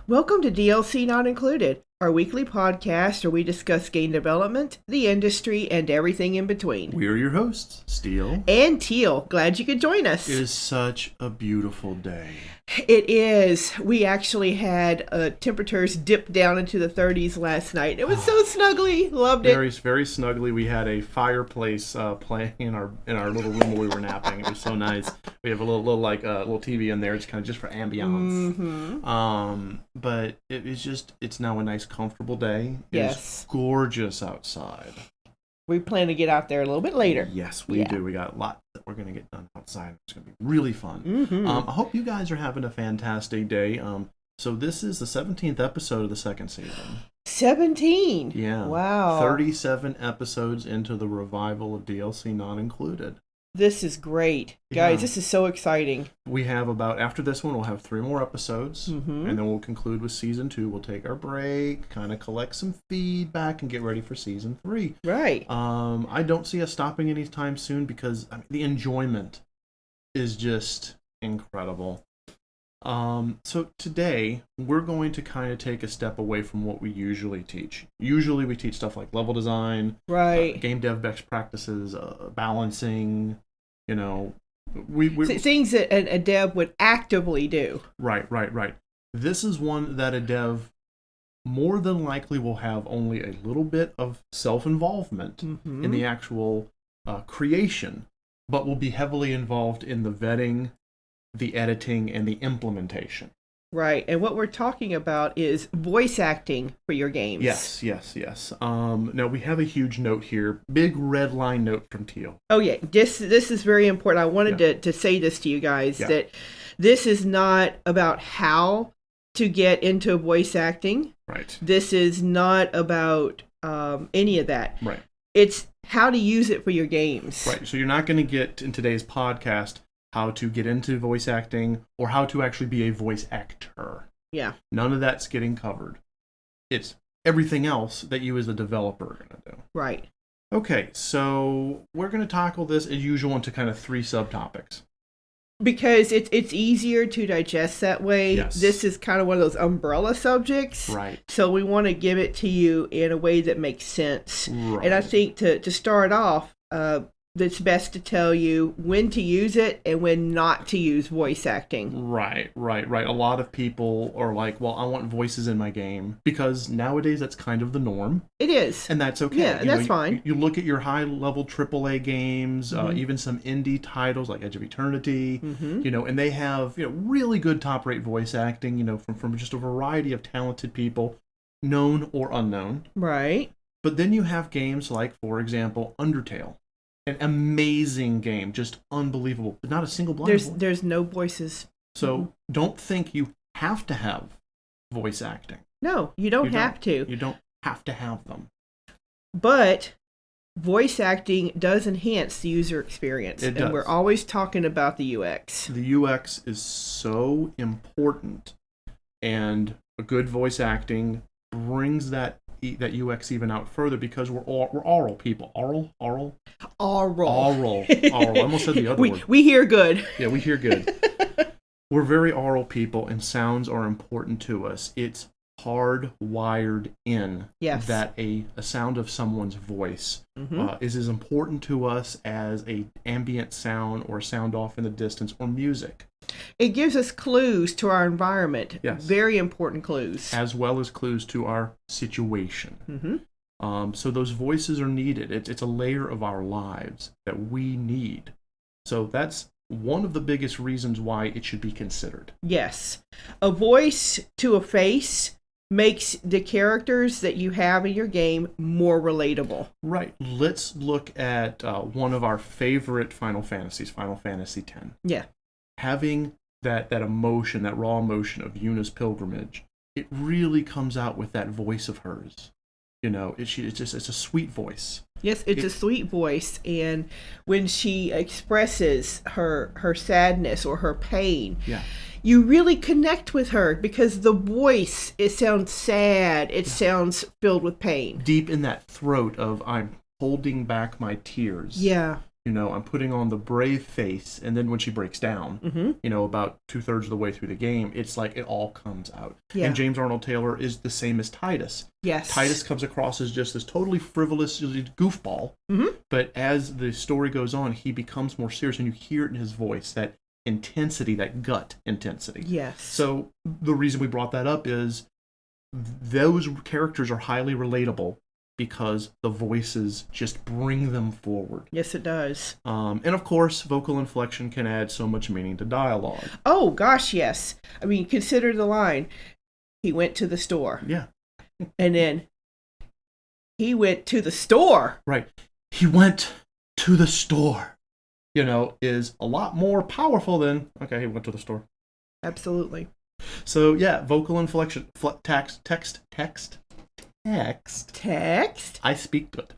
Welcome to DLC Not Included, our weekly podcast where we discuss game development, the industry, and everything in between. We are your hosts, Steele and Teal. Glad you could join us. It is such a beautiful day. It is. We actually had temperatures dip down into the 30s last night. It was so snuggly. Loved it. Very snuggly. We had a fireplace playing in our little room where we were napping. It was so nice. We have a little TV in there. It's kind of just for ambiance. Mm-hmm. But it's now a nice, comfortable day. Yes. It's gorgeous outside. We plan to get out there a little bit later. Yes, we do. We got a lot that we're going to get done outside. It's going to be really fun. Mm-hmm. I hope you guys are having a fantastic day. So this is the 17th episode of the second season. 17? Yeah. Wow. 37 episodes into the revival of DLC Not Included. This is great. Guys, This is so exciting. We have after this one, we'll have 3 more episodes, and then we'll conclude with Season 2. We'll take our break, kind of collect some feedback, and get ready for Season 3. Right. I don't see us stopping anytime soon because the enjoyment is just incredible. So today, we're going to kind of take a step away from what we usually teach. Usually we teach stuff like level design, right, game dev best practices, balancing, we things that a dev would actively do. Right. This is one that a dev more than likely will have only a little bit of self-involvement in the actual creation, but will be heavily involved in the vetting, the editing, and the implementation. Right, and what we're talking about is voice acting for your games. Yes. Now, we have a huge note here. Big red line note from Teal. Oh, yeah. This is very important. I wanted to say this to you guys, that this is not about how to get into voice acting. Right. This is not about any of that. Right. It's how to use it for your games. Right, so you're not going to get, in today's podcast, how to get into voice acting, or how to actually be a voice actor. Yeah. None of that's getting covered. It's everything else that you as a developer are going to do. Right. Okay, so we're going to tackle this as usual into kind of 3 subtopics. Because it's easier to digest that way. Yes. This is kind of one of those umbrella subjects. Right. So we want to give it to you in a way that makes sense. Right. And I think to start off, it's best to tell you when to use it and when not to use voice acting. Right. A lot of people are like, well, I want voices in my game, because nowadays that's kind of the norm. It is. And that's okay. Yeah, that's fine. You look at your high-level AAA games, even some indie titles like Edge of Eternity, and they have really good top-rate voice acting, from just a variety of talented people, known or unknown. Right. But then you have games like, for example, Undertale. An amazing game, just unbelievable, but not a single blind voice. There's no voices. So don't think you have to have voice acting. No, you don't have to. You don't have to have them. But voice acting does enhance the user experience. It does. And we're always talking about the UX. The UX is so important, and a good voice acting brings that UX even out further, because we're oral people. Oral. I almost said the other word. We hear good. Yeah, we hear good. We're very oral people, and sounds are important to us. It's hardwired in that a sound of someone's voice is as important to us as a ambient sound or sound off in the distance or music. It gives us clues to our environment. Yes. Very important clues. As well as clues to our situation. So those voices are needed. It's a layer of our lives that we need. So that's one of the biggest reasons why it should be considered. Yes. A voice to a face makes the characters that you have in your game more relatable. Right. Let's look at one of our favorite Final Fantasies, Final Fantasy X. Yeah. Having that emotion, that raw emotion of Yuna's pilgrimage, it really comes out with that voice of hers. It's a sweet voice. Yes, it's a sweet voice, and when she expresses her sadness or her pain, you really connect with her, because the voice, it sounds sad, it sounds filled with pain. Deep in that throat of, I'm holding back my tears. Yeah. I'm putting on the brave face, and then when she breaks down, about 2/3 of the way through the game, it's like it all comes out. Yeah. And James Arnold Taylor is the same as Titus. Yes. Titus comes across as just this totally frivolous goofball, but as the story goes on, he becomes more serious, and you hear it in his voice, that intensity, that gut intensity. Yes. So the reason we brought that up is those characters are highly relatable because the voices just bring them forward. Yes, it does. And of course, vocal inflection can add so much meaning to dialogue. Oh, gosh, yes. I mean, consider the line. He went to the store. Yeah. And then he went to the store. Right. He went to the store, is a lot more powerful than, okay, he went to the store. Absolutely. So, yeah, vocal inflection, text. I speak good.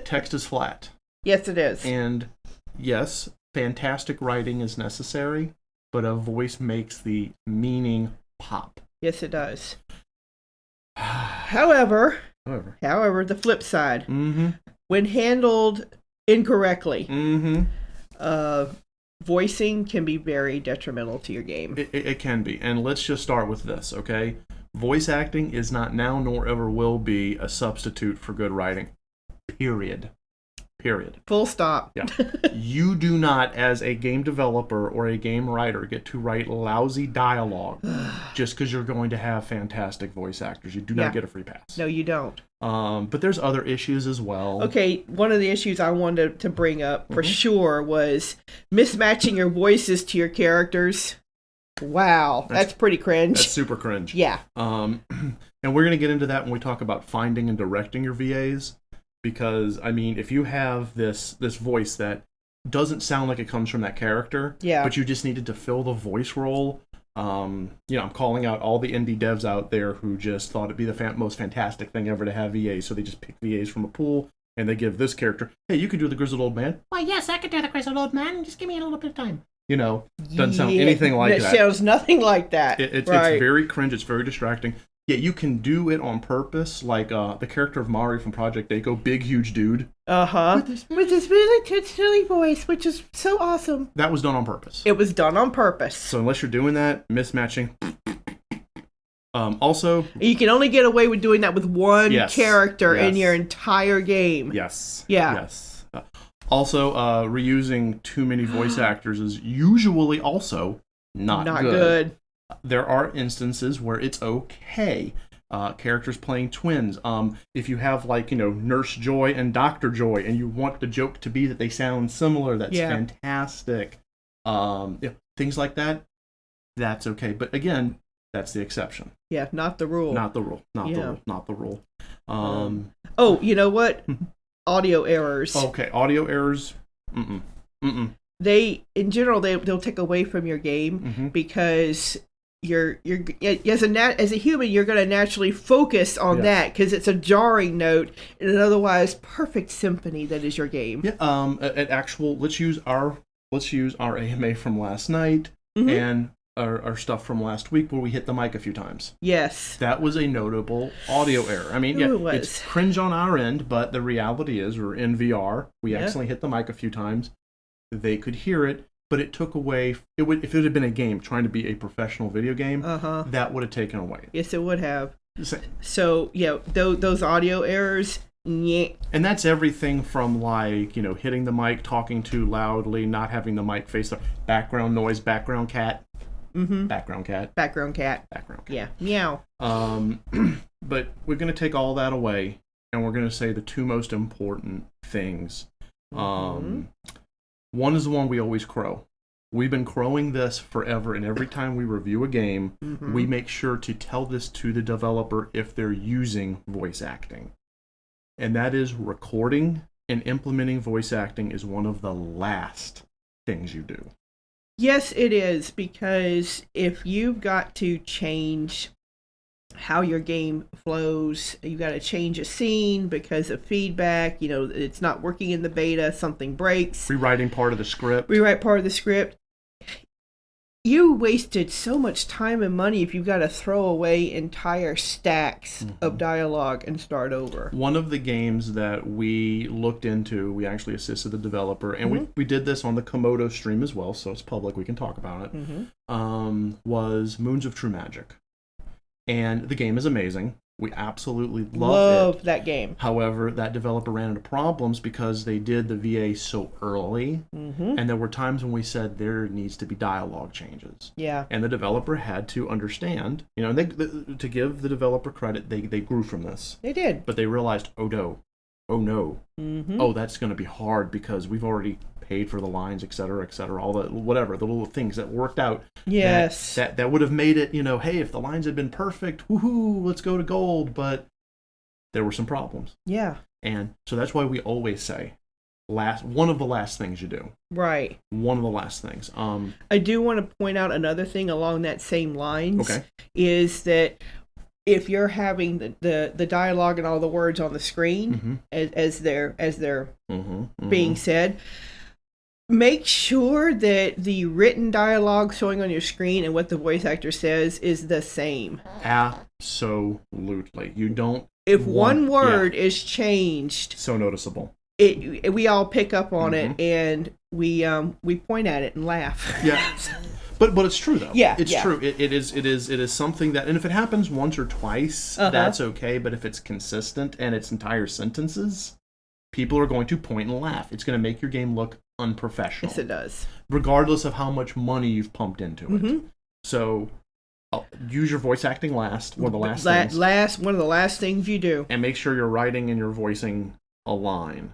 Text is flat. Yes, it is. And yes, fantastic writing is necessary, but a voice makes the meaning pop. Yes, it does. However, the flip side, when handled incorrectly, voicing can be very detrimental to your game. It can be. And let's just start with this, okay? Voice acting is not now nor ever will be a substitute for good writing. Period. Full stop. Yeah. You do not, as a game developer or a game writer, get to write lousy dialogue just because you're going to have fantastic voice actors. You do not get a free pass. No, you don't. But there's other issues as well. Okay, one of the issues I wanted to bring up for sure was mismatching your voices to your characters. Wow, that's pretty cringe. That's super cringe. Yeah. And we're going to get into that when we talk about finding and directing your VAs. Because, I mean, if you have this voice that doesn't sound like it comes from that character, but you just needed to fill the voice role, I'm calling out all the indie devs out there who just thought it'd be the most fantastic thing ever to have VAs. So they just pick VAs from a pool, and they give this character, hey, you could do the grizzled old man. Why, yes, I could do the grizzled old man. Just give me a little bit of time. Doesn't sound anything like that. It sounds nothing like that. It's very cringe. It's very distracting. Yeah, you can do it on purpose, like the character of Mari from Project Echo, big, huge dude. With this really silly voice, which is so awesome. That was done on purpose. It was done on purpose. So unless you're doing that, mismatching. Also, you can only get away with doing that with one character in your entire game. Yes. Yeah. Yes. Also, reusing too many voice actors is usually also not good. There are instances where it's okay. Characters playing twins. If you have Nurse Joy and Dr. Joy, and you want the joke to be that they sound similar, that's fantastic. Things like that, that's okay. But again, that's the exception. Yeah, not the rule. Not the rule. Oh, you know what? Audio errors. Okay, audio errors. They, in general, they'll take away from your game because you're as a human, you're going to naturally focus on that because it's a jarring note in an otherwise perfect symphony that is your game. Yeah. Let's use our AMA from last night and our stuff from last week where we hit the mic a few times. Yes. That was a notable audio error. I mean, it's cringe on our end, but the reality is we're in VR. We accidentally hit the mic a few times. They could hear it, but it took away. If it had been a game trying to be a professional video game, that would have taken away. Yes, it would have. So those audio errors. Yeah. And that's everything from hitting the mic, talking too loudly, not having the mic face the background noise, background cat. Background cat. Yeah. Meow. But we're going to take all that away, and we're going to say the two most important things. One is the one we always crow. We've been crowing this forever, and every time we review a game, we make sure to tell this to the developer if they're using voice acting. And that is recording and implementing voice acting is one of the last things you do. Yes, it is, because if you've got to change how your game flows, you've got to change a scene because of feedback, it's not working in the beta, something breaks. Rewrite part of the script. you wasted so much time and money if you've got to throw away entire stacks of dialogue and start over. One of the games that we looked into, we actually assisted the developer, and we did this on the Komodo stream as well, so it's public, we can talk about it, was Moons of True Magic. And the game is amazing. We absolutely love that game. However, that developer ran into problems because they did the VA so early, and there were times when we said there needs to be dialogue changes. Yeah. And the developer had to understand, you know, and to give the developer credit, they grew from this. They did. But they realized, oh no, oh, that's going to be hard because we've already paid for the lines, et cetera, all the whatever, the little things that worked out. Yes. That would have made it, you know, hey, if the lines had been perfect, woohoo, let's go to gold. But there were some problems. Yeah. And so that's why we always say, one of the last things you do. Right. One of the last things. I do want to point out another thing along that same lines. Okay. Is that if you're having the dialogue and all the words on the screen as they're being said, make sure that the written dialogue showing on your screen and what the voice actor says is the same. Absolutely. You don't. If one word is changed, so noticeable. We all pick up on it and we point at it and laugh. Yeah. But it's true though. Yeah, it's true. It is something that, and if it happens once or twice, that's okay. But if it's consistent and it's entire sentences, people are going to point and laugh. It's going to make your game look unprofessional. Yes, it does. Regardless of how much money you've pumped into it. So use your voice acting last. One of the last things. One of the last things you do. And make sure your writing and your voicing align.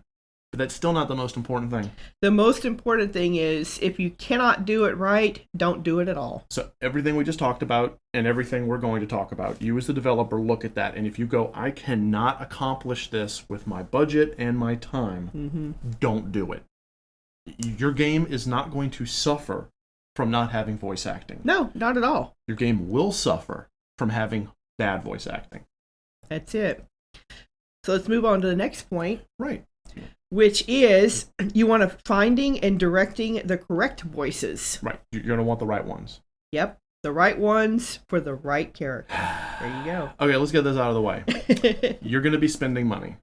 But that's still not the most important thing. The most important thing is if you cannot do it right, don't do it at all. So everything we just talked about and everything we're going to talk about, you as the developer look at that. And if you go, I cannot accomplish this with my budget and my time, don't do it. Your game is not going to suffer from not having voice acting. No, not at all. Your game will suffer from having bad voice acting. That's it. So let's move on to the next point. Right. Which is you want to finding and directing the correct voices. Right. You're going to want the right ones. Yep. The right ones for the right character. There you go. Okay, let's get this out of the way. You're going to be spending money.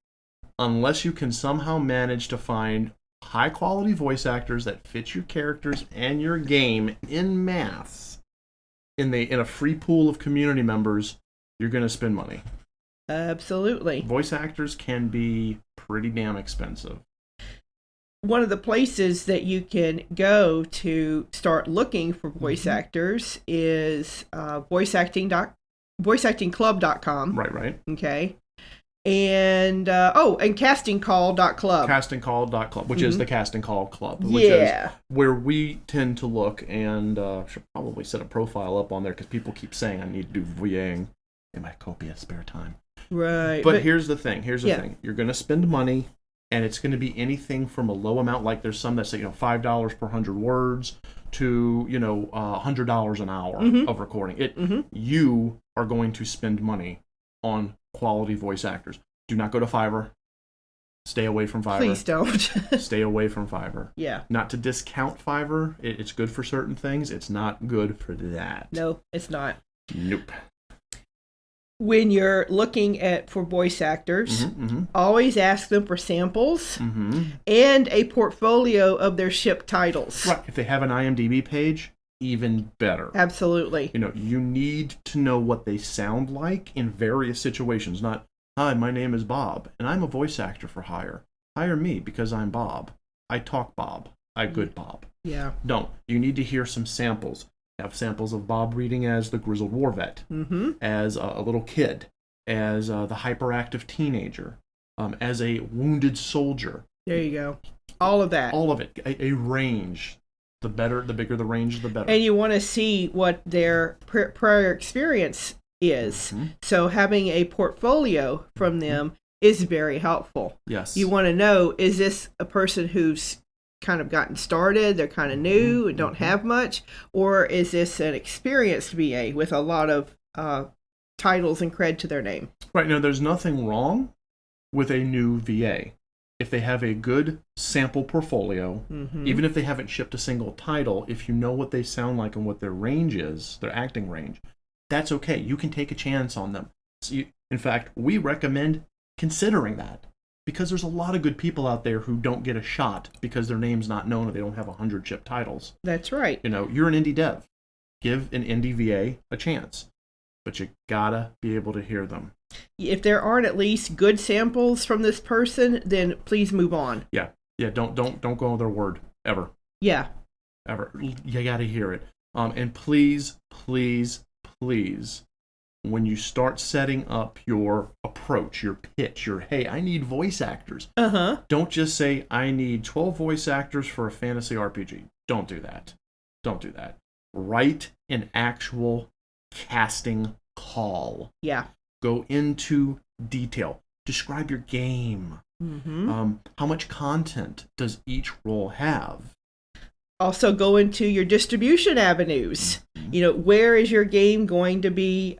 Unless you can somehow manage to find high quality voice actors that fit your characters and your game in mass in a free pool of community members, you're going to spend money. Absolutely. Voice actors can be pretty damn expensive. One of the places that you can go to start looking for voice actors is voiceactingclub.com. Right. Okay. And castingcall.club. Castingcall.club, which is the Casting Call Club. Which is where we tend to look, and should probably set a profile up on there because people keep saying I need to do VAing in my copious spare time. Right. But here's the thing. You're going to spend money, and it's going to be anything from a low amount, like there's some that say, $5 per 100 words to, $100 an hour of recording. You are going to spend money on quality voice actors. Do not go to Fiverr. Stay away from Fiverr. Please don't. Stay away from Fiverr. Yeah. Not to discount Fiverr. It's good for certain things. It's not good for that. No, it's not. Nope. When you're looking for voice actors, always ask them for samples and a portfolio of their ship titles. Right. If they have an IMDb page, even better. Absolutely. You need to know what they sound like in various situations. Not, hi, my name is Bob, and I'm a voice actor for hire. Hire me because I'm Bob. I talk Bob. I good Bob. Yeah. Don't. You need to hear some samples. Have samples of Bob reading as the grizzled war vet, as a little kid, as the hyperactive teenager, as a wounded soldier. There you go. All of that. All of it. A range. The bigger the range, the better. And you want to see what their prior experience is. So having a portfolio from them is very helpful. Yes. You want to know, is this a person who's kind of gotten started, they're kind of new and don't have much, or is this an experienced VA with a lot of titles and cred to their name? Right. Now, there's nothing wrong with a new VA. if they have a good sample portfolio, even if they haven't shipped a single title, if you know what they sound like and what their range is, their acting range, that's okay. You can take a chance on them. So in fact, we recommend considering that, because there's a lot of good people out there who don't get a shot because their name's not known or they don't have 100 shipped titles. That's right. You're an indie dev. Give an indie VA a chance, but you gotta be able to hear them. If there aren't at least good samples from this person, then please move on. Yeah. Don't go on their word ever. Yeah. Ever. You gotta hear it. And please, when you start setting up your approach, your pitch, hey, I need voice actors. Don't just say, I need 12 voice actors for a fantasy RPG. Don't do that. Write an actual casting call. Yeah. Go into detail. Describe your game. How much content does each role have? Also go into your distribution avenues. Where is your game going to be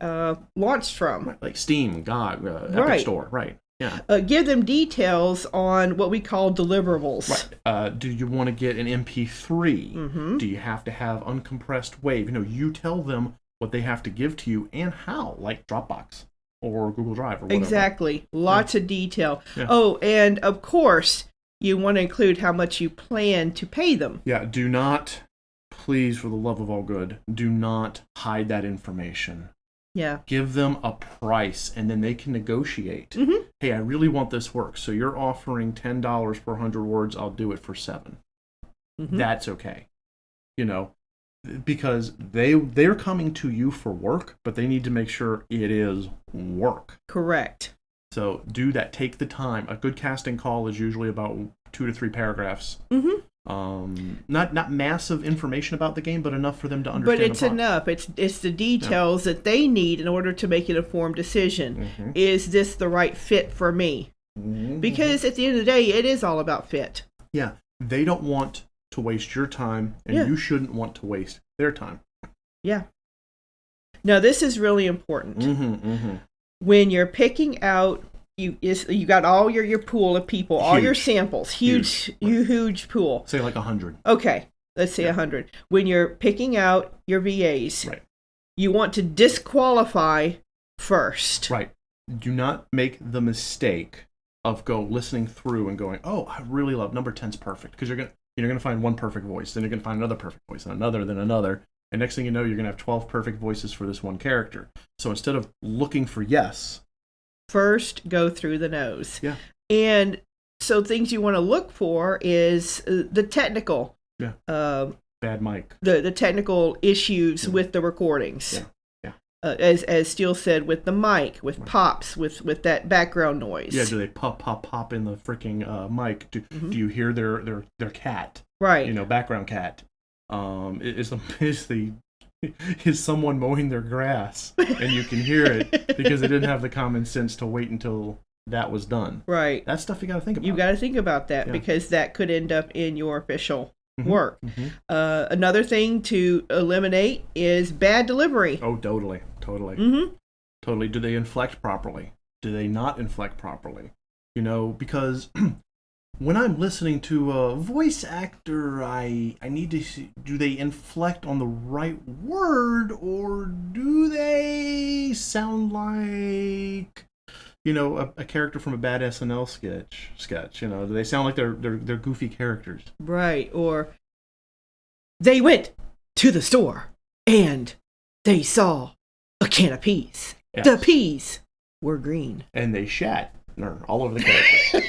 launched from? Like Steam, GOG, Epic Store, right. Yeah. Give them details on what we call deliverables. Right. Do you want to get an MP3? Do you have to have uncompressed wave? You tell them what they have to give to you and how, like Dropbox or Google Drive or whatever. Exactly. Lots of detail. Yeah. Oh, and of course, you want to include how much you plan to pay them. Yeah, do not, please, for the love of all good, do not hide that information. Yeah. Give them a price, and then they can negotiate. Hey, I really want this work, so you're offering $10 per 100 words, I'll do it for $7. That's okay. Because they're coming to you for work, but they need to make sure it is work. Correct. So do that. Take the time. A good casting call is usually about 2 to 3 paragraphs. Not massive information about the game, but enough for them to understand. But it's enough. It's the details that they need in order to make an informed decision. Is this the right fit for me? Because at the end of the day, it is all about fit. Yeah. They don't want to waste your time, and you shouldn't want to waste their time. Yeah. Now, this is really important. When you're picking out, you got all your pool of people, all your samples, huge pool. Say like 100. Okay, let's say 100. When you're picking out your VAs, you want to disqualify first. Right. Do not make the mistake of listening through and going, oh, I really love number 10's perfect, because you're gonna find one perfect voice, then you're gonna find another perfect voice, and another, then another. And next thing you know, you're going to have 12 perfect voices for this one character. So instead of looking for yes, first go through the nose. Yeah. And so things you want to look for is the technical. Yeah. Bad mic. The technical issues with the recordings. Yeah. As Steele said, with the mic, with pops, with that background noise. Yeah. Do they pop in the freaking mic? Do you hear their cat? Right. Background cat. Is someone mowing their grass and you can hear it because they didn't have the common sense to wait until that was done. Right. That's stuff you got to think about. You got to think about that because that could end up in your official work. Another thing to eliminate is bad delivery. Oh, totally. Totally. Do they inflect properly? Do they not inflect properly? Because when I'm listening to a voice actor, I need to see, do they inflect on the right word, or do they sound like, a character from a bad SNL sketch? Do they sound like they're goofy characters? Right. Or they went to the store and they saw a can of peas. Yes. The peas were green. And they shat all over the characters.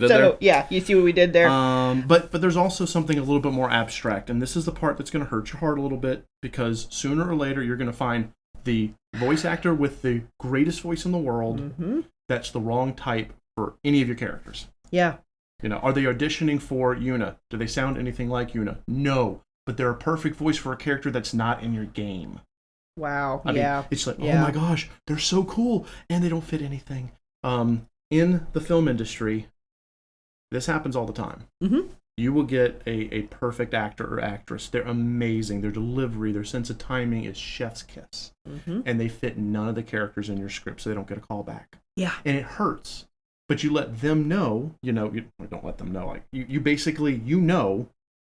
So, you see what we did there? But there's also something a little bit more abstract, and this is the part that's going to hurt your heart a little bit, because sooner or later you're going to find the voice actor with the greatest voice in the world that's the wrong type for any of your characters. Yeah. Are they auditioning for Yuna? Do they sound anything like Yuna? No, but they're a perfect voice for a character that's not in your game. Wow. I mean, it's like, oh my gosh, they're so cool, and they don't fit anything. In the film industry, this happens all the time. You will get a perfect actor or actress. They're amazing. Their delivery, their sense of timing is chef's kiss. And they fit none of the characters in your script, so they don't get a call back. Yeah. And it hurts. but you let them know, you don't let them know. Like you basically,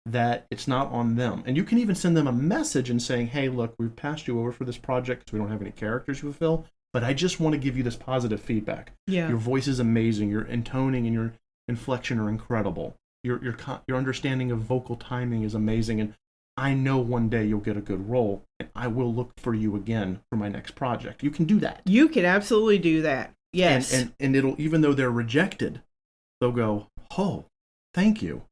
that it's not on them. And you can even send them a message and saying, hey, look, we've passed you over for this project because we don't have any characters to fulfill, but I just want to give you this positive feedback. Yeah. Your voice is amazing. Your intoning and your inflection are incredible. Your understanding of vocal timing is amazing. And I know one day you'll get a good role, and I will look for you again for my next project. You can do that. You can absolutely do that. Yes. And it'll, even though they're rejected, they'll go, oh, thank you.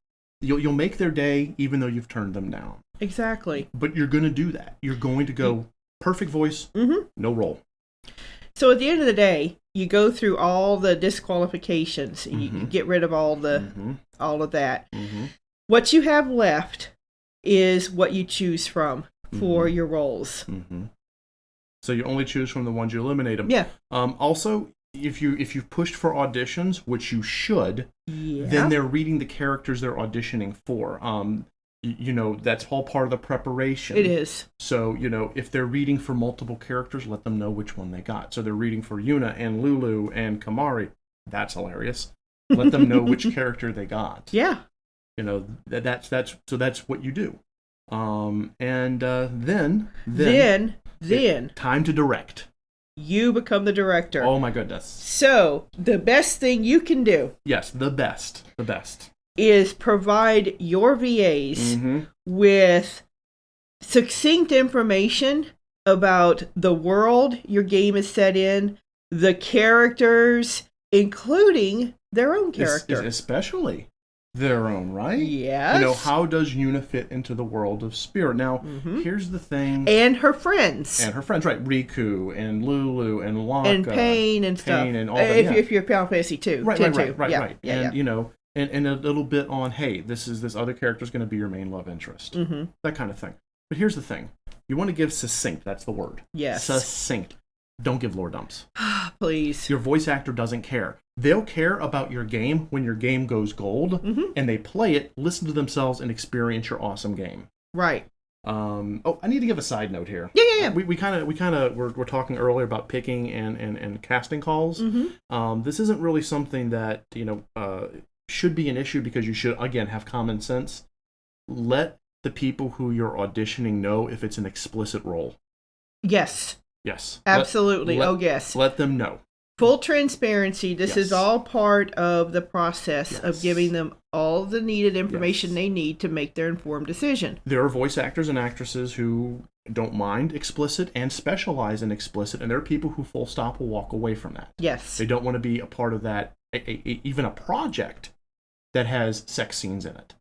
You'll make their day even though you've turned them down. Exactly. But you're going to do that. You're going to go, perfect voice, no role. So at the end of the day, you go through all the disqualifications. You get rid of all of that. Mm-hmm. What you have left is what you choose from for your roles. Mm-hmm. So you only choose from the ones you eliminate them. Yeah. Also, if you've pushed for auditions, which you should, then they're reading the characters they're auditioning for. That's all part of the preparation. It is. So, if they're reading for multiple characters, let them know which one they got. So they're reading for Yuna and Lulu and Kamari. That's hilarious. Let them know which character they got. Yeah. That's what you do. Then time to direct. You become the director. Oh my goodness. So, the best thing you can do. Yes, the best. Is provide your VAs with succinct information about the world your game is set in, the characters, including their own character. Especially their own, right? Yes. How does Yuna fit into the world of Spirit? Now, here's the thing. And her friends. Right. Riku and Lulu and Wonka. And Pain and stuff. And all that. If you're Final Fantasy 2. Right. Yeah. And a little bit on, hey, this other character is going to be your main love interest. That kind of thing. But here's the thing. You want to give succinct. That's the word. Yes. Succinct. Don't give lore dumps. Please. Your voice actor doesn't care. They'll care about your game when your game goes gold, and they play it, listen to themselves, and experience your awesome game. Right. I need to give a side note here. Yeah. We kind of were talking earlier about picking and casting calls. This isn't really something that should be an issue because you should again have common sense. Let the people who you're auditioning know if it's an explicit role. Yes. Yes. Absolutely. Yes. Let them know. Full transparency. This is all part of the process of giving them all the needed information they need to make their informed decision. There are voice actors and actresses who don't mind explicit and specialize in explicit, and there are people who full stop will walk away from that. Yes. They don't want to be a part of that, even a project that has sex scenes in it.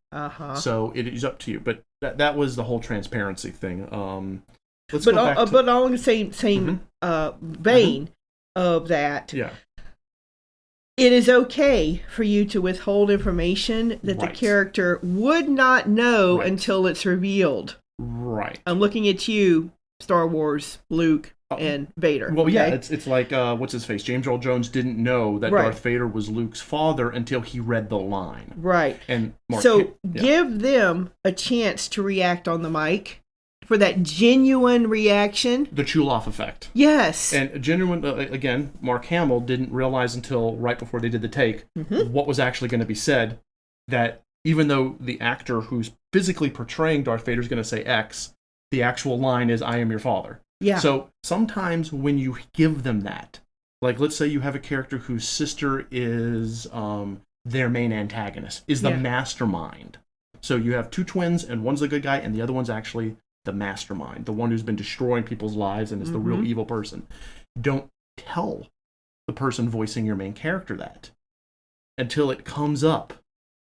So it is up to you. But that was the whole transparency thing. But all in the same vein of that. Yeah. It is okay for you to withhold information that the character would not know until it's revealed. Right. I'm looking at you, Star Wars, Luke, and Vader. Well, yeah, it's like, what's his face? James Earl Jones didn't know that Darth Vader was Luke's father until he read the line. Right. And give them a chance to react on the mic for that genuine reaction. The Chuloff effect. Yes. And genuine, again, Mark Hamill didn't realize until right before they did the take what was actually going to be said, that even though the actor who's physically portraying Darth Vader is going to say X, the actual line is, I am your father. Yeah. So sometimes when you give them that, like let's say you have a character whose sister is their main antagonist, is the mastermind. So you have two twins and one's the good guy and the other one's actually the mastermind, the one who's been destroying people's lives and is the real evil person. Don't tell the person voicing your main character that until it comes up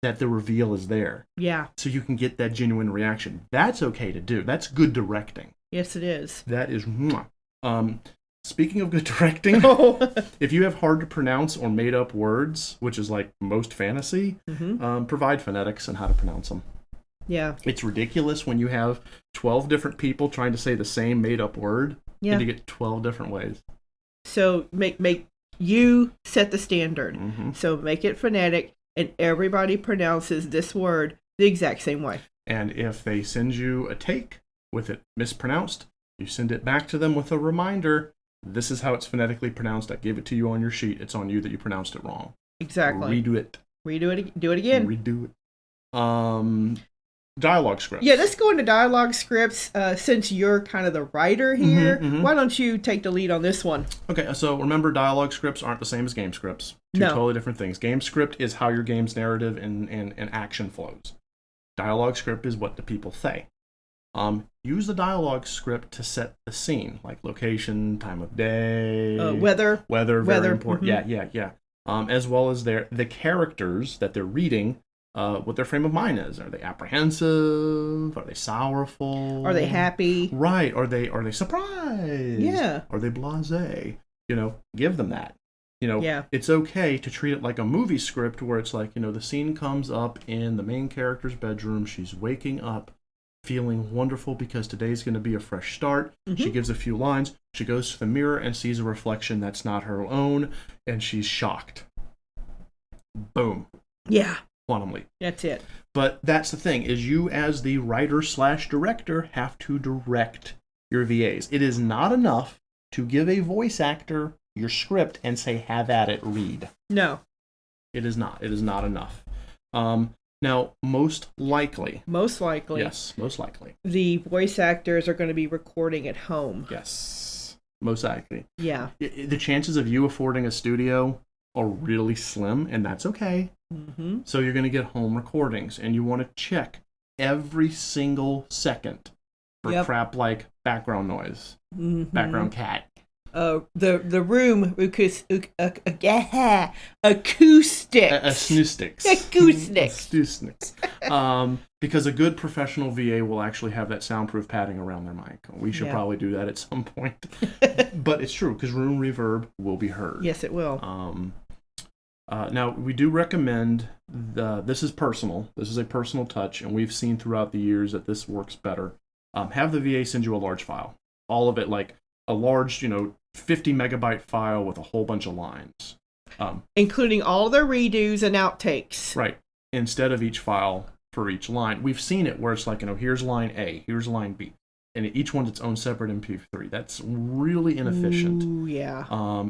that the reveal is there. Yeah. So you can get that genuine reaction. That's okay to do. That's good directing. Yes, it is. That is. Speaking of good directing, if you have hard to pronounce or made up words, which is like most fantasy, provide phonetics and how to pronounce them. Yeah. It's ridiculous when you have 12 different people trying to say the same made up word and you get 12 different ways. So make you set the standard. So make it phonetic and everybody pronounces this word the exact same way. And if they send you a take with it mispronounced, you send it back to them with a reminder. This is how it's phonetically pronounced. I gave it to you on your sheet. It's on you that you pronounced it wrong. Exactly. Redo it. Do it again. Redo it. Dialogue scripts. Yeah, let's go into dialogue scripts. Since you're kind of the writer here, why don't you take the lead on this one? Okay, so remember, dialogue scripts aren't the same as game scripts. Two totally different things. Game script is how your game's narrative and action flows. Dialogue script is what the people say. Use the dialogue script to set the scene, like location, time of day, weather, very important. Yeah. As well as the characters that they're reading. What their frame of mind is. Are they apprehensive? Are they sorrowful? Are they happy? Right. Are they surprised? Yeah. Are they blasé? Give them that. Yeah. It's okay to treat it like a movie script where it's like, the scene comes up in the main character's bedroom. She's waking up feeling wonderful because today's going to be a fresh start. She gives a few lines. She goes to the mirror and sees a reflection that's not her own, and she's shocked. Boom. Yeah. Quantum leap. That's it. But that's the thing, is you as the writer/director have to direct your VAs. It is not enough to give a voice actor your script and say, have at it, read. No. It is not. It is not enough. Now, most likely. Yes, most likely. The voice actors are going to be recording at home. Yes, most likely. Yeah. The chances of you affording a studio are really slim, and that's okay. So you're going to get home recordings, and you want to check every single second for crap like background noise, background cat. The room acoustics. Because a good professional VA will actually have that soundproof padding around their mic. We should probably do that at some point. But it's true, because room reverb will be heard. Yes, it will. Now, we do recommend, this is personal. This is a personal touch, and we've seen throughout the years that this works better. Have the VA send you a large file. All of it, like a large, 50 megabyte file with a whole bunch of lines. Including all their redos and outtakes. Right. Instead of each file for each line. We've seen it where it's like, here's line A, here's line B. And each one's its own separate MP3. That's really inefficient. Ooh, yeah.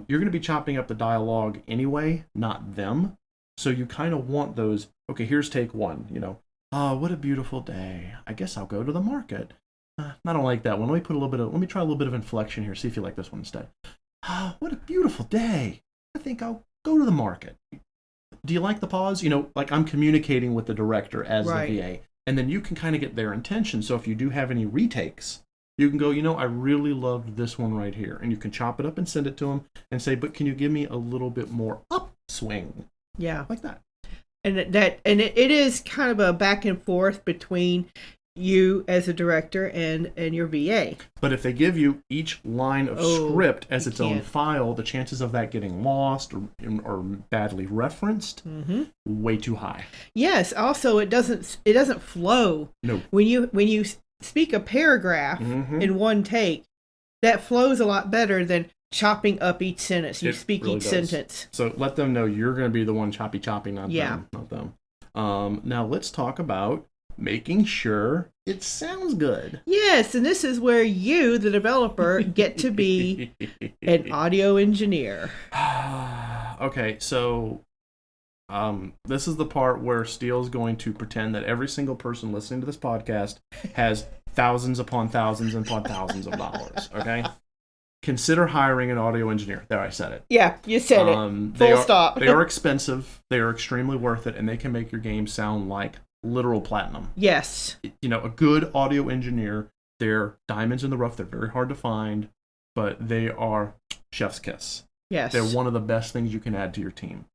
You're going to be chopping up the dialogue anyway, not them. So you kind of want those, okay, here's take one, what a beautiful day. I guess I'll go to the market. I don't like that one. Let me try a little bit of inflection here. See if you like this one instead. What a beautiful day. I think I'll go to the market. Do you like the pause? Like I'm communicating with the director as the VA. And then you can kind of get their intention. So if you do have any retakes, you can go, I really loved this one right here. And you can chop it up and send it to them and say, but can you give me a little bit more upswing? Yeah. Like that. And it is kind of a back and forth between you as a director and your VA. But if they give you each line of script as its own file, the chances of that getting lost or badly referenced, way too high. Yes. Also, it doesn't flow. No. When you speak a paragraph in one take, that flows a lot better than chopping up each sentence. You speak really each sentence. So let them know you're going to be the one choppy, not them. Now let's talk about making sure it sounds good. Yes, and this is where you, the developer, get to be an audio engineer. Okay, so this is the part where Steele's going to pretend that every single person listening to this podcast has thousands upon thousands upon thousands of dollars, okay? Consider hiring an audio engineer. There, I said it. Yeah, you said it. Full stop. They are expensive. They are extremely worth it, and they can make your game sound like literal platinum. Yes. A good audio engineer, they're diamonds in the rough. They're very hard to find, but they are chef's kiss. Yes. They're one of the best things you can add to your team.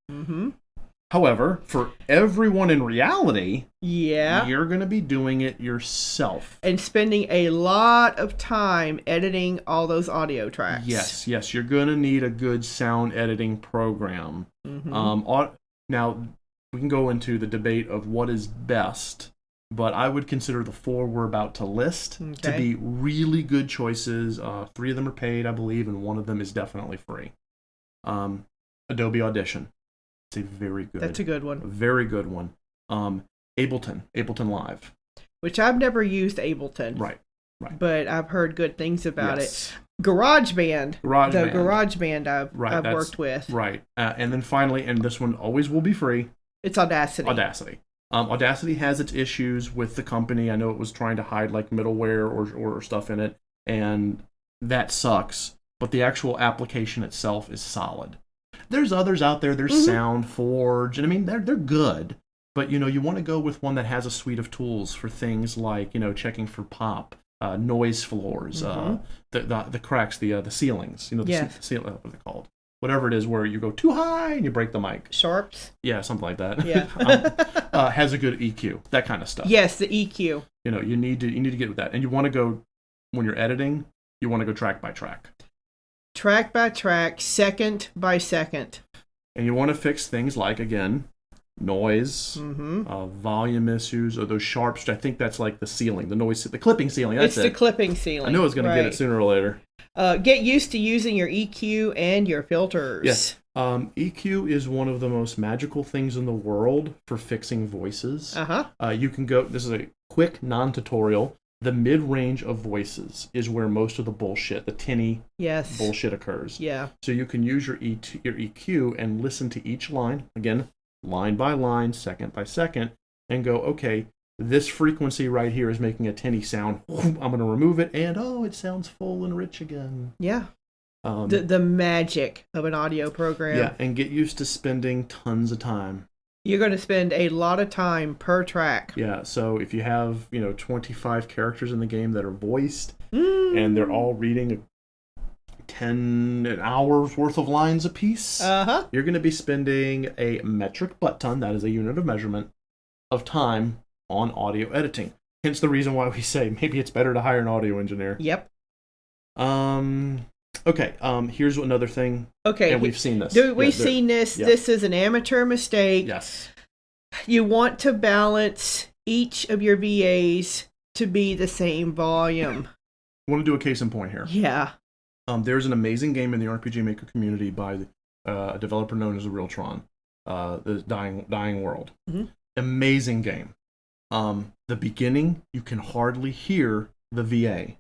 However, for everyone in reality, you're going to be doing it yourself. And spending a lot of time editing all those audio tracks. Yes. You're going to need a good sound editing program. Now, we can go into the debate of what is best, but I would consider the 4 we're about to list to be really good choices. 3 of them are paid, I believe, and 1 of them is definitely free. Adobe Audition. It's a very good. That's a good one. A very good one. Ableton Live. Which I've never used Ableton. Right. But I've heard good things about it. GarageBand. GarageBand I've worked with. Right. And then finally, and this one always will be free. It's Audacity. Audacity has its issues with the company. I know it was trying to hide like middleware or stuff in it, and that sucks. But the actual application itself is solid. There's others out there. There's SoundForge, and I mean they're good. But you want to go with one that has a suite of tools for things like checking for pop, noise floors, the cracks, the ceilings. What are they called? Whatever it is, where you go too high and you break the mic. Sharps. Yeah, something like that. Yeah. Has a good EQ, that kind of stuff. Yes, the EQ. You need to get with that, and you want to go when you're editing. You want to go track by track. Track by track, second by second. And you want to fix things like noise, volume issues, or those sharps. I think that's like the ceiling, the clipping ceiling. That's the clipping ceiling. I knew I was going to get it sooner or later. Get used to using your EQ and your filters. Yes. EQ is one of the most magical things in the world for fixing voices. You can go, this is a quick non-tutorial. The mid-range of voices is where most of the bullshit, the tinny bullshit occurs. Yeah. So you can use your EQ and listen to each line, again, line by line, second by second, and go, okay, this frequency right here is making a tinny sound. I'm going to remove it, and it sounds full and rich again. Yeah. The magic of an audio program. Yeah, and get used to spending tons of time. You're going to spend a lot of time per track. Yeah, so if you have 25 characters in the game that are voiced, and they're all reading 10 hours worth of lines apiece, you're going to be spending a metric butt ton, that is a unit of measurement, of time on audio editing. Hence the reason why we say maybe it's better to hire an audio engineer. Yep. Okay, here's another thing. Okay. And we've seen this. We've seen this. Yeah. This is an amateur mistake. Yes. You want to balance each of your VAs to be the same volume. I want to do a case in point here. Yeah. There's an amazing game in the RPG Maker community by a developer known as Realtron, the Dying World. Amazing game. The beginning, you can hardly hear the VA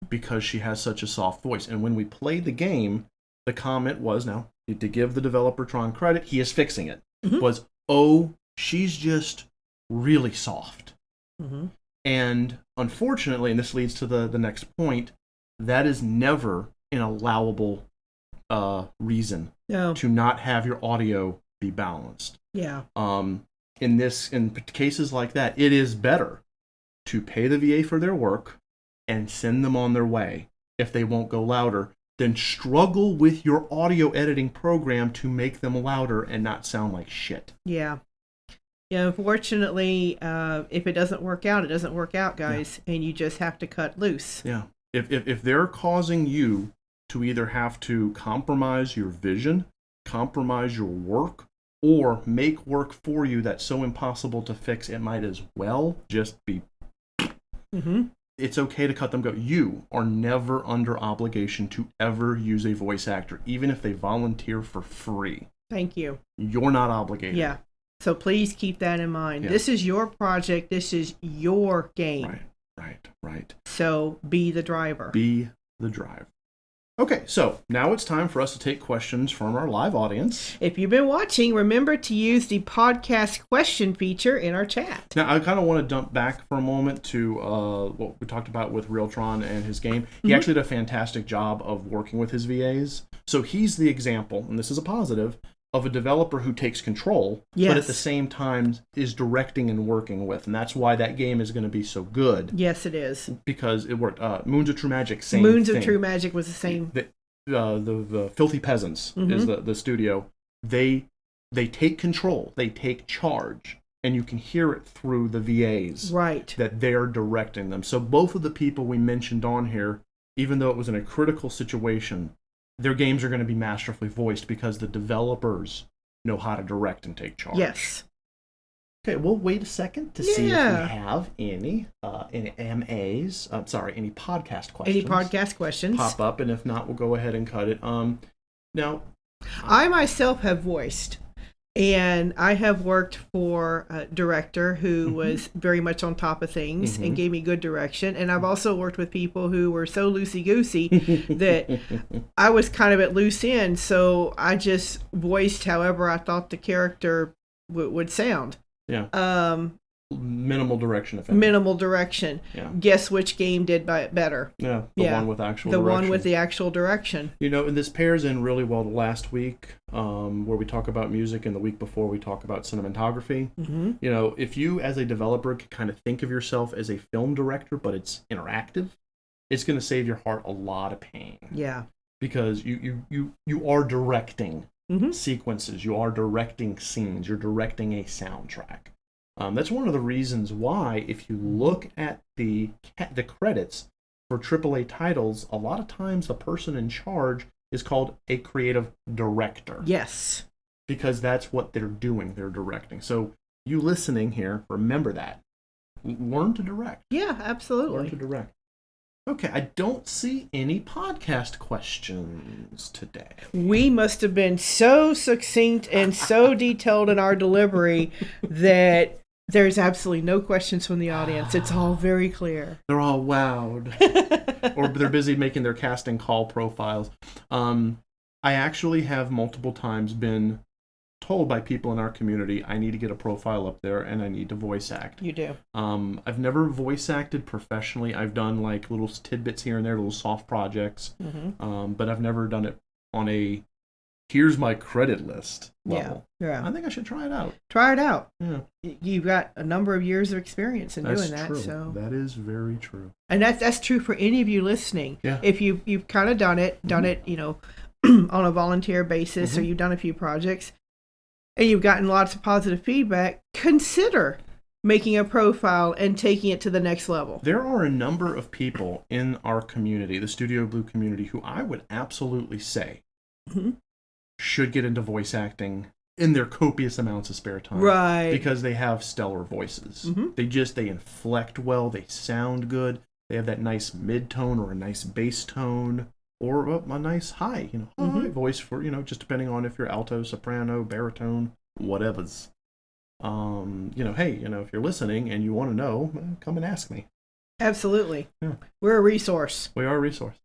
because she has such a soft voice. And when we played the game, the comment was, now, to give the developer Tron credit, he is fixing it, was, she's just really soft. And unfortunately, and this leads to the next point, that is never an allowable reason to not have your audio be balanced. Yeah. In cases like that, it is better to pay the VA for their work and send them on their way if they won't go louder, then struggle with your audio editing program to make them louder and not sound like shit. Yeah. Yeah, unfortunately, if it doesn't work out, it doesn't work out, guys, and you just have to cut loose. Yeah. If they're causing you to either have to compromise your vision, compromise your work, or make work for you that's so impossible to fix, it might as well just be... It's okay to cut them go. You are never under obligation to ever use a voice actor, even if they volunteer for free. Thank you. You're not obligated. Yeah. So please keep that in mind. Yeah. This is your project. This is your game. Right. So be the driver. Be the driver. Okay, so now it's time for us to take questions from our live audience. If you've been watching, remember to use the podcast question feature in our chat. Now, I kind of want to jump back for a moment to what we talked about with Realtron and his game. He actually did a fantastic job of working with his VAs. So he's the example, and this is a positive, of a developer who takes control, but at the same time is directing and working with. And that's why that game is going to be so good. Yes, it is. Because it worked. Moons of True Magic, same thing. Moons of True Magic was the same. The Filthy Peasants is the studio. They take control. They take charge. And you can hear it through the VAs. Right. That they're directing them. So both of the people we mentioned on here, even though it was in a critical situation, their games are going to be masterfully voiced because the developers know how to direct and take charge. Yes. Okay, we'll wait a second to see if we have any MAs. Any podcast questions. Any podcast questions pop up, and if not, we'll go ahead and cut it. Now, I myself have voiced, And I have worked for a director who was very much on top of things and gave me good direction. And I've also worked with people who were so loosey-goosey that I was kind of at loose end. So I just voiced however I thought the character would sound. Yeah. Minimal direction, if any. Minimal direction. Yeah. Guess which game did better? Yeah, the one with actual direction. The one with the actual direction. You know, and this pairs in really well to last week, where we talk about music, and the week before we talk about cinematography. You know, if you as a developer can kind of think of yourself as a film director, but it's interactive, it's going to save your heart a lot of pain. Yeah. Because you are directing sequences, you are directing scenes, you're directing a soundtrack. That's one of the reasons why, if you look at the credits for AAA titles, a lot of times the person in charge is called a creative director. Yes. Because that's what they're doing. They're directing. So you listening here, remember that. Learn to direct. Yeah, absolutely. Learn to direct. Okay, I don't see any podcast questions today. We must have been so succinct and so detailed in our delivery that there's absolutely no questions from the audience. It's all very clear. They're all wowed. Or they're busy making their casting call profiles. I actually have multiple times been told by people in our community, I need to get a profile up there and I need to voice act. You do. I've never voice acted professionally. I've done like little tidbits here and there, little soft projects. But I've never done it on a here's my credit list level. Yeah. I think I should try it out. Try it out. Yeah. You've got a number of years of experience in doing that. True. So that is very true. And that's true for any of you listening. Yeah. If you've kind of done it, you know, on a volunteer basis, or you've done a few projects, and you've gotten lots of positive feedback, consider making a profile and taking it to the next level. There are a number of people in our community, the Studio Blue community, who I would absolutely say should get into voice acting in their copious amounts of spare time. Right. Because they have stellar voices. They inflect well, they sound good, they have that nice mid-tone or a nice bass tone. Or a nice high, high voice for, just depending on if you're alto, soprano, baritone, whatever's. Hey, if you're listening and you want to know, come and ask me. Absolutely. Yeah. We're a resource. We are a resource.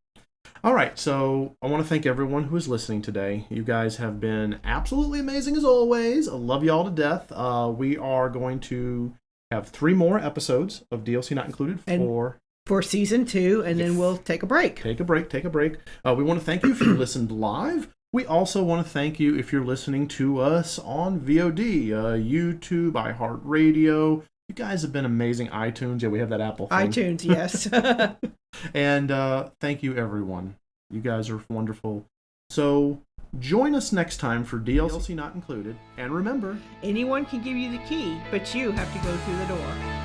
All right, so I want to thank everyone who is listening today. You guys have been absolutely amazing as always. I love you all to death. We are going to have 3 more episodes of DLC Not Included for season 2, and then we'll take a break. Take a break. We want to thank you if you listened live. We also want to thank you if you're listening to us on VOD, YouTube, iHeartRadio. You guys have been amazing. iTunes, we have that Apple thing. iTunes, yes. And thank you, everyone. You guys are wonderful. So join us next time for DLC Not Included. And remember, anyone can give you the key, but you have to go through the door.